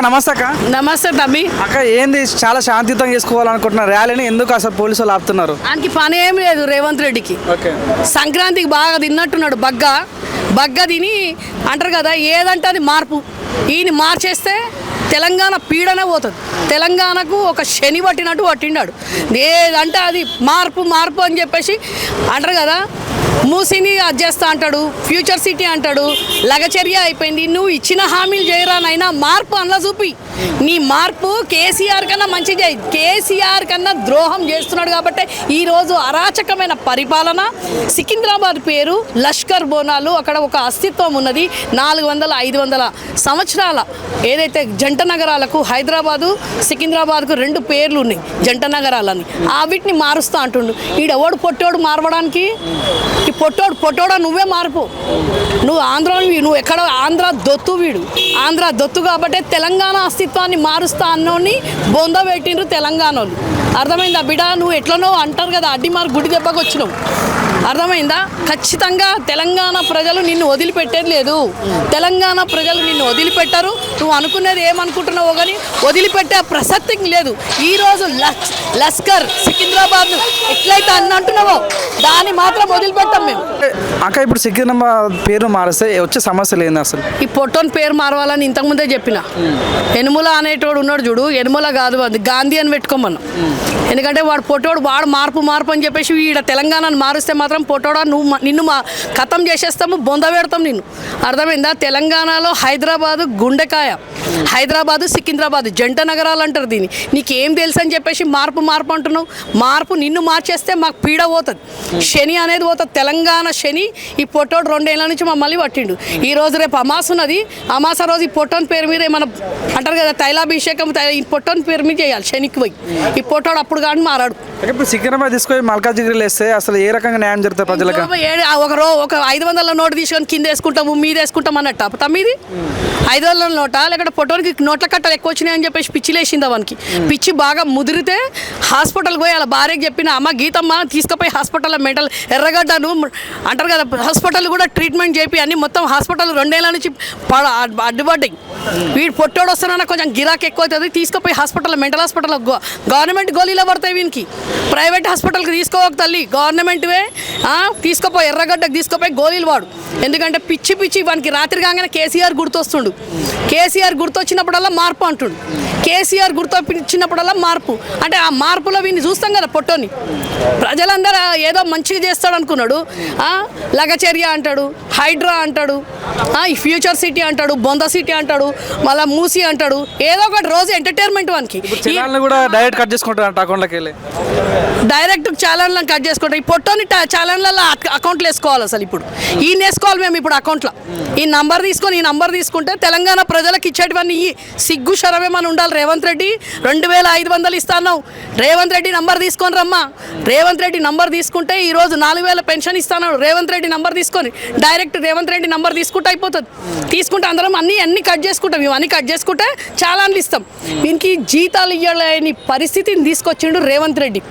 నమస్తే అక్క. నమస్తే తమ్మి. అక్క ఏంది చాలా శాంతియుతంగా చేసుకోవాలనుకుంటున్న ర్యాలీని ఎందుకు అసలు పోలీసు వాళ్ళు ఆపుతున్నారు? ఆయనకి పని ఏం లేదు రేవంత్ రెడ్డికి. ఓకే, సంక్రాంతికి బాగా తిన్నట్టున్నాడు బగ్గ తిని అంటారు కదా, ఏదంటే అది మార్పు. ఈయన మార్చేస్తే తెలంగాణ పీడనే పోతుంది. తెలంగాణకు ఒక శని పట్టినట్టు పట్టిండాడు. ఏదంటే అది మార్పు అని చెప్పేసి అంటారు కదా. మూసిని అది చేస్తా అంటాడు, ఫ్యూచర్ సిటీ అంటాడు, లగచర్య అయిపోయింది. నువ్వు ఇచ్చిన హామీలు చేయరానైనా మార్పు అందులో చూపి. నీ మార్పు కేసీఆర్ కన్నా మంచి చేయి. కేసీఆర్ కన్నా ద్రోహం చేస్తున్నాడు కాబట్టి ఈరోజు అరాచకమైన పరిపాలన. సికింద్రాబాద్ పేరు లష్కర్ బోనాలు, అక్కడ ఒక అస్తిత్వం ఉన్నది. 400-500 సంవత్సరాల ఏదైతే జంట నగరాలకు హైదరాబాదు సికింద్రాబాద్కు 2 పేర్లు ఉన్నాయి జంట నగరాలని. వీటిని మారుస్తా అంటుండు. ఈడెవడు పొట్టోడు మారవడానికి? ఈ పొట్టోడా నువ్వే మార్పు. నువ్వు నువ్వు ఎక్కడ ఆంధ్ర దొత్తు. వీడు ఆంధ్ర దొత్తు కాబట్టి తెలంగాణ అస్తిత్వాన్ని మారుస్తా అన్నోని బొంద పెట్టిండ్రు తెలంగాణలో. అర్థమైందా బిడ్డ? నువ్వు ఎట్లనో అంటారు కదా, అడ్డి మారు గుడి దెబ్బకు వచ్చినావు. అర్థమైందా? ఖచ్చితంగా తెలంగాణ ప్రజలు నిన్ను వదిలిపెట్టేది లేదు. తెలంగాణ ప్రజలు నిన్ను వదిలిపెట్టారు. నువ్వు అనుకునేది ఏమనుకుంటున్నావో కానీ వదిలిపెట్టే ప్రసక్తి లేదు. ఈరోజు లష్కర్ సికింద్రాబాద్ ఎట్లయితే అంటున్నావో దాన్ని మాత్రం వదిలిపెట్టాం మేము. అక్క ఇప్పుడు సికింద్రాబాద్ పేరు మారిస్తే వచ్చే సమస్యలు ఏంది అసలు? ఈ పొట్టోని పేరు మారవాలని ఇంతకుముందే చెప్పిన. యనుమల అనేటోడు ఉన్నాడు చూడు, యనుమల కాదు అది గాంధీ అని పెట్టుకోమన్నా. ఎందుకంటే వాడు పొట్టోడు, వాడు మార్పు అని చెప్పేసి ఈడ తెలంగాణను మారుస్తే మాత్రం పొట్టోడా నిన్ను ఖతం చేసేస్తాము, బొంద పెడతాం నిన్ను. అర్థమైందా? తెలంగాణలో హైదరాబాదు గుండెకాయ, హైదరాబాదు సికింద్రాబాద్ జంట నగరాలు అంటారు దీన్ని. నీకేం తెలుసు అని చెప్పేసి మార్పు అంటున్నావు. మార్పు నిన్ను మార్చేస్తే మాకు పీడ పోతుంది, శని అనేది పోతుంది. తెలంగాణ శని ఈ పొట్టోడు 2 ఏళ్ళ నుంచి మమ్మల్ని పట్టిండు. ఈ రోజు రేపు అమాస ఉన్నది. అమాస రోజు ఈ పొట్టోని పేరు మీద ఏమన్నా అంటారు కదా, తైలాభిషేకం ఈ పొట్టోని పేరు మీద చేయాలి శనికి పోయి. ఈ పొట్టోడు అప్పుడు కానీ మారాడు. ఇప్పుడు సికింద్రాబాద్ తీసుకొని మల్కాజిగిరిలో వేస్తే అసలు ఏ రకంగా న్యాయం జరుగుతుంది ప్రజలకు? ఒక 500 నోటు తీసుకొని కింద వేసుకుంటాము, మీద వేసుకుంటాం అన్నట్టు తమ్మిది. 500 నోటా లేకపోతే పొట్టోనికి నోట్ల కట్టలు ఎక్కువ వచ్చినాయి అని చెప్పేసి పిచ్చిలేసింది అవనికి. పిచ్చి బాగా ముదిరితే హాస్పిటల్కి పోయి అలా భార్యకి చెప్పిన, అమ్మ గీతమ్మ తీసుకుపోయి హాస్పిటల్లో మెంటల్ ఎర్రగడ్డను అంటారు కదా, హాస్పిటల్ కూడా ట్రీట్మెంట్ చేపి అన్ని మొత్తం హాస్పిటల్ 2 ఏళ్ళ నుంచి అడ్డుపడ్డాయి. వీడు పొట్టోడు వస్తానన్నా కొంచెం గిరాకీ ఎక్కువ అవుతుంది, తీసుకుపోయి హాస్పిటల్లో మెంటల్ హాస్పిటల్లో గవర్నమెంట్ గోళీలో పడతాయి వీనికి. ప్రైవేట్ హాస్పిటల్కి తీసుకోక తల్లి, గవర్నమెంట్వే తీసుకుపోయి ఎర్రగడ్డకు తీసుకుపోయి గోళీలు వాడు. ఎందుకంటే పిచ్చి వానికి రాత్రి కాగానే కేసీఆర్ గుర్తొస్తుండు. కేసీఆర్ గుర్తొచ్చినప్పుడల్లా మార్పు అంటుండు. కేసీఆర్ గుర్తొచ్చినప్పుడల్లా మార్పు అంటే ఆ మార్పులో వీడిని చూస్తాం కదా పొట్టోని. ప్రజలందరూ ఏదో మంచిగా చేస్తాడు అనుకున్నాడు. లగచర్య అంటాడు, హైడ్రా అంటాడు, ఈ ఫ్యూచర్ సిటీ అంటాడు, బొంద సిటీ అంటాడు, మళ్ళీ మూసి అంటాడు. ఏదో ఒకటి రోజు ఎంటర్టైన్మెంట్ వానికి. డైరెక్ట్ కట్ చేసుకుంటారు అకౌంట్లోకి వెళ్ళి, డైరెక్ట్ ఛానళ్ళని కట్ చేసుకుంటాం. ఈ పొట్టోని ఛానళ్ళలో అకౌంట్లు వేసుకోవాలి. అసలు ఇప్పుడు ఈయన వేసుకోవాలి మేము ఇప్పుడు అకౌంట్లో. ఈ నంబర్ తీసుకుంటే తెలంగాణ ప్రజలకు ఇచ్చేటివన్నీ ఈ సిగ్గు శరమేమని ఉండాలి. రేవంత్ రెడ్డి 2500 ఇస్తాను. రేవంత్ రెడ్డి నంబర్ తీసుకొని రమ్మా. రేవంత్ రెడ్డి నంబర్ తీసుకుంటే ఈరోజు 4000 పెన్షన్ ఇస్తాను. రేవంత్ రెడ్డి నంబర్ తీసుకొని డైరెక్ట్ రేవంత్ రెడ్డి నంబర్ తీసుకుంటే అయిపోతుంది. తీసుకుంటే అందరం అన్ని కట్ చేసుకుంటాం. ఇవన్నీ కట్ చేసుకుంటే చాలాన్లు ఇస్తాం. దీనికి జీతాలు ఇవ్వలేని పరిస్థితిని తీసుకొచ్చిండు రేవంత్ రెడ్డి.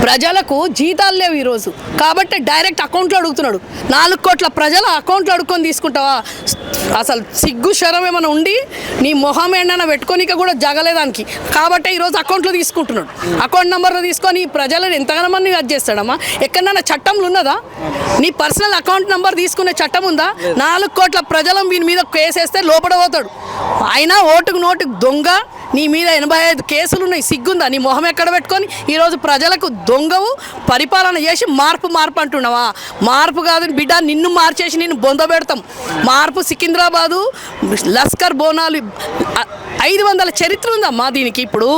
ప్రజలకు జీతాలు లేవు ఈరోజు కాబట్టి డైరెక్ట్ అకౌంట్లో అడుగుతున్నాడు. 4 కోట్ల ప్రజల అకౌంట్లో అడుక్కొని తీసుకుంటావా? అసలు సిగ్గు శరం ఏమైనా ఉండి నీ మొహం ఏంటన్నా పెట్టుకోనిక కూడా జగలేదానికి కాబట్టి ఈరోజు అకౌంట్లో తీసుకుంటున్నాడు. అకౌంట్ నెంబర్లో తీసుకొని ప్రజలను ఎంతగానో మంది అది చేస్తాడమ్మా. ఎక్కడన్నా చట్టంలో ఉన్నదా? నీ పర్సనల్ అకౌంట్ నెంబర్ తీసుకునే చట్టం ఉందా? 4 కోట్ల ప్రజలం వీని మీద కేసేస్తే లోపల పోతాడు. అయినా ఓటుకు నోటుకు దొంగ. నీ మీద 85 కేసులు ఉన్నాయి. సిగ్గుందా? నీ మొహం ఎక్కడ పెట్టుకొని ఈరోజు ప్రజలకు దొంగవు పరిపాలన చేసి మార్పు అంటున్నావా? మార్పు కాదు బిడ్డ, నిన్ను మార్చేసి నిన్ను బొంద పెడతాం. మార్పు సికింద్రాబాదు లష్కర్ బోనాలు 500 చరిత్ర ఉందమ్మా దీనికి. ఇప్పుడు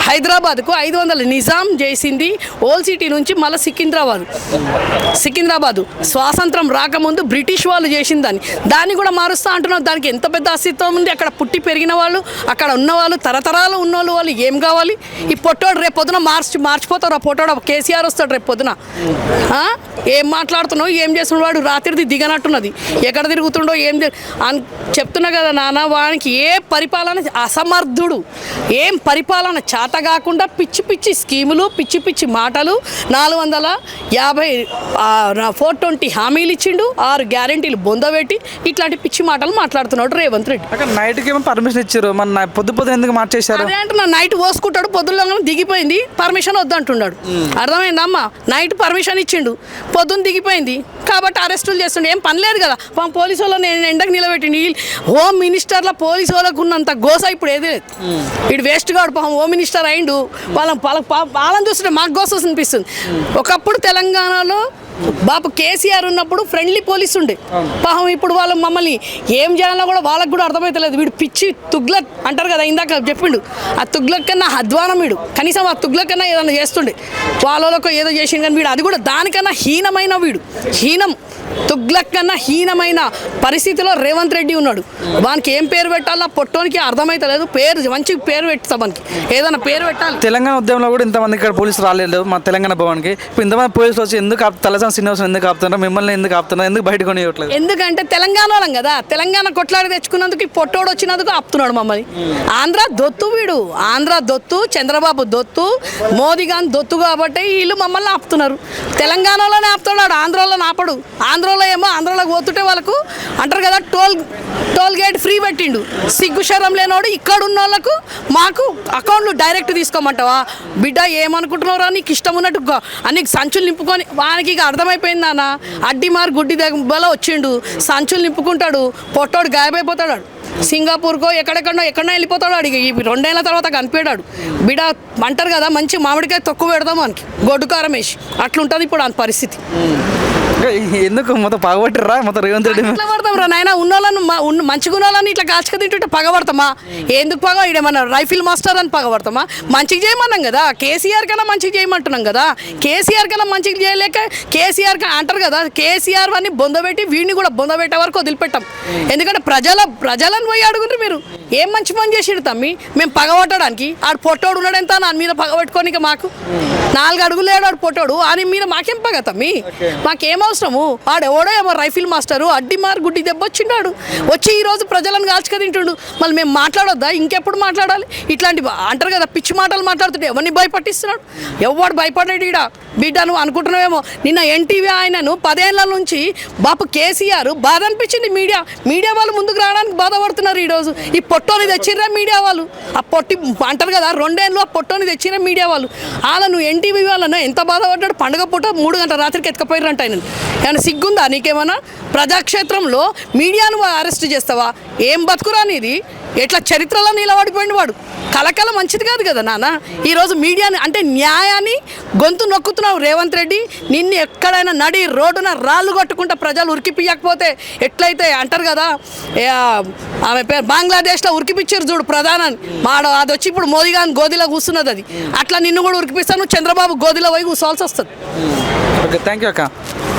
హైదరాబాద్కు 500 నిజాం చేసింది. ఓల్డ్ సిటీ నుంచి మళ్ళీ సికింద్రాబాదు స్వాతంత్రం రాకముందు బ్రిటిష్ వాళ్ళు చేసిన దాన్ని కూడా మారుస్తా అంటున్నావు. దానికి ఎంత పెద్ద అస్తిత్వం ఉంది. అక్కడ పుట్టి పెరిగిన వాళ్ళు, అక్కడ ఉన్నవాళ్ళు, తరతరాలు ఉన్నోళ్ళు, వాళ్ళు ఏం కావాలి? ఈ పొట్టోడు రేపు పొద్దున మార్చిపోతారు. ఆ పొట్టోడు కేసీఆర్ వస్తాడు రేపు పొద్దున. ఏం మాట్లాడుతున్నావు, ఏం చేస్తున్నాడు? వాడు రాత్రిది దిగనట్టున్నది. ఎక్కడ తిరుగుతుండో ఏం చెప్తున్నా కదా నాన్న. వానికి ఏ పరిపాలన అసమర్థుడు, ఏం పరిపాలన చేత కాకుండా పిచ్చి పిచ్చి స్కీములు, పిచ్చి పిచ్చి మాటలు, 420 హామీలు ఇచ్చిండు, 6 గ్యారెంటీలు బొందబెట్టి ఇట్లాంటి పిచ్చి మాటలు మాట్లాడుతున్నాడు రేవంత్ రెడ్డి. అక్కడ నైట్కి ఏమో పర్మిషన్ ఇచ్చారు, మన పొద్దు ఎందుకు మార్చేశారు? అదే అంటే నైట్ పోసుకుంటాడు, పొద్దున్న దిగిపోయింది, పర్మిషన్ వద్దంటున్నాడు. అర్థమైందమ్మా? నైట్ పర్మిషన్ ఇచ్చిండు, పొద్దున్న దిగిపోయింది కాబట్టి అరెస్టులు చేస్తుండే, ఏం పని లేదు కదా. పోలీసు వాళ్ళని ఎండకు నిలబెట్టిండు. హోమ్ మినిస్టర్ల పోలీసు వాళ్ళకు ఉన్నంత గోస ఇప్పుడు ఏది లేదు. ఇటు వేస్ట్ గాడు పాపం హోమ్ మినిస్టర్ అయిండు, వాళ్ళని చూస్తుంటే మాకు గోస అనిపిస్తుంది. ఒకప్పుడు తెలంగాణలో బాపు కేసీఆర్ ఉన్నప్పుడు ఫ్రెండ్లీ పోలీస్ ఉండే పాపం, ఇప్పుడు వాళ్ళు మమ్మల్ని ఏం చేయాలో కూడా వాళ్ళకు కూడా అర్థమవుతలేదు. వీడు పిచ్చి తుగ్లక్ అంటారు కదా, ఇందాక చెప్పిండు, ఆ తుగ్లక్ కన్నా అధ్వానం వీడు. కనీసం ఆ తుగ్లక్ కన్నా ఏదైనా చేస్తుండే, వాళ్ళకు ఏదో చేసిండు కానీ వీడు అది కూడా దానికన్నా హీనమైన వీడు, హీనం. తుగ్లక్ కన్నా హీనమైన పరిస్థితిలో రేవంత్ రెడ్డి ఉన్నాడు. వానికి ఏం పేరు పెట్టాలో పొట్టోనికి అర్థమైతలేదు. మంచి పేరు పెడతాం, మనకి ఏదైనా పేరు పెట్టాలి. తెలంగాణ ఉద్యమంలో కూడా ఇంతమంది ఇక్కడ పోలీసులు రాలేదు మా తెలంగాణ భవన్కి. ఇప్పుడు ఇంతమంది పోలీసులు వచ్చి ఎందుకు తలసాని శ్రీనివాసన్ ఎందుకు ఆపుతున్నారు, మిమ్మల్ని ఎందుకు ఆపుతున్నారు, ఎందుకు బయటకు కొనివ్వట్లేదు? ఎందుకంటే తెలంగాణ వాళ్ళం కదా, తెలంగాణ కొట్లాడి తెచ్చుకున్నందుకు ఈ పొట్టోడు వచ్చినందుకు ఆపుతున్నాడు మమ్మల్ని. ఆంధ్ర దొత్తు వీడు, ఆంధ్ర దొత్తు, చంద్రబాబు దొత్తు, మోదీ గాని దొత్తు కాబట్టి వీళ్ళు మమ్మల్ని ఆపుతున్నారు. తెలంగాణలోనే ఆపుతున్నాడు, ఆంధ్రలో ఆపడు. ఆంధ్రలో ఏమో ఆంధ్రలోకి పోతుంటే వాళ్ళకు అంటారు కదా టోల్ గేట్ ఫ్రీ పెట్టిండు. సిగ్గు శరం లేనోడు ఇక్కడ ఉన్న వాళ్ళకు మాకు అకౌంట్లు డైరెక్ట్ తీసుకోమంటావా? బిడ్డ ఏమనుకుంటున్నారా, నీకు ఇష్టం ఉన్నట్టు అన్ని సంచులు నింపుకొని, వానికి ఇక అర్థమైపోయింది నాన్న, అడ్డి మారు గుడ్డి దగ్గర వచ్చిండు, సంచులు నింపుకుంటాడు, పొట్టోడు గాయమైపోతాడు. సింగపూర్కో ఎక్కడెక్కడో వెళ్ళిపోతాడు. అడిగి ఈ 2 ఏళ్ళ తర్వాత కనిపించాడు. బిడ అంటారు కదా, మంచి మామిడికాయ తక్కువ పెడదాం మనకి, గొడ్డు కారం వేసి, అట్లుంటుంది ఇప్పుడు ఆ పరిస్థితి. ఎందుకు మొత్తం పగబట్టిరా మొత్తం రేవంత్ రెడ్డి? ఇట్లా పడతాం రా నాయన, ఉన్నోళ్ళని మంచిగా ఉన్నోళ్ళని ఇట్లా కాల్చుక తింటుంటే పగబడతామా? ఎందుకు ఇడేమన్నా రైఫిల్ మాస్టర్ అని పగబడతామా? మంచిగా చేయమన్నాం కదా, కేసీఆర్ కన్నా మంచిగా చేయమంటున్నాం కదా. కేసీఆర్ కన్నా మంచిగా చేయలేక కేసీఆర్ అంటారు కదా, కేసీఆర్ అని బొందబెట్టి వీడిని కూడా బొందబెట్టే వరకు వదిలిపెట్టాం. ఎందుకంటే ప్రజలను పోయి అడుగుంటారు మీరు, ఏం మంచి పని చేసిడు తమ్మి మేము పగబట్టడానికి? ఆడు పొట్టోడు ఉన్నాడు ఎంత నా మీద పగబెట్టుకోనిక, మాకు 4 అడుగులు లేడు ఆడు పొట్టోడు, అని మీద మాకేం పగ తమ్మి? మాకేం అవసరము? ఆడెవడో ఏమో రైఫిల్ మాస్టరు అడ్డి మారు గుడ్డి దెబ్బ వచ్చిండాడు, వచ్చి ఈరోజు ప్రజలను కాల్చుక తింటుండు. మళ్ళీ మేము మాట్లాడొద్దా? ఇంకెప్పుడు మాట్లాడాలి? ఇట్లాంటి అంటారు కదా పిచ్చి మాటలు మాట్లాడుతుంటే ఎవరిని భయపట్టిస్తున్నాడు? ఎవడు భయపడ్డాడు ఈడ? బిడ్డ నువ్వు అనుకుంటున్నావేమో, నిన్న ఎన్టీవీ ఆయనను 10 ఏళ్ళ నుంచి బాపు కేసీఆర్ బాధ అనిపించింది. మీడియా వాళ్ళు ముందుకు రావడానికి బాధపడుతున్నారు. ఈరోజు ఈ పొట్టోని తెచ్చిర్రా మీడియా వాళ్ళు, ఆ పొట్టి అంటారు కదా 2 ఏళ్ళు ఆ పొట్టోని తెచ్చిరా మీడియా వాళ్ళు. నువ్వు ఎన్టీవీ వాళ్ళను ఎంత బాధపడ్డాడు? పండుగ పూట 3 గంటల రాత్రికి ఎత్తుకపోయారంట ఆయన. ఏమైనా సిగ్గుందా నీకేమన్నా? ప్రజాక్షేత్రంలో మీడియాను అరెస్ట్ చేస్తావా? ఏం బతుకురా నీది? ఎట్లా చరిత్రలో నిలబడిపోయింది వాడు. కలకల మంచిది కాదు కదా నాన్న. ఈరోజు మీడియాని అంటే న్యాయాన్ని గొంతు నొక్కుతున్నావు రేవంత్ రెడ్డి. నిన్ను ఎక్కడైనా నడి రోడ్డున రాళ్ళు కొట్టుకుంటా ప్రజలు ఉరికిపియకపోతే ఎట్లయితే అంటారు కదా, ఆమె పేరు బంగ్లాదేశ్లో ఉరికిపిచ్చారు చూడు ప్రధానాన్ని, అది వచ్చి ఇప్పుడు మోదీ గాని గోదిలో కూర్చున్నది. అది అట్లా నిన్ను కూడా ఉరికిపిస్తాను, చంద్రబాబు గోదిలో పోయి కూర్చోవాల్సి వస్తుంది. ఓకే, థ్యాంక్ యూ అక్క.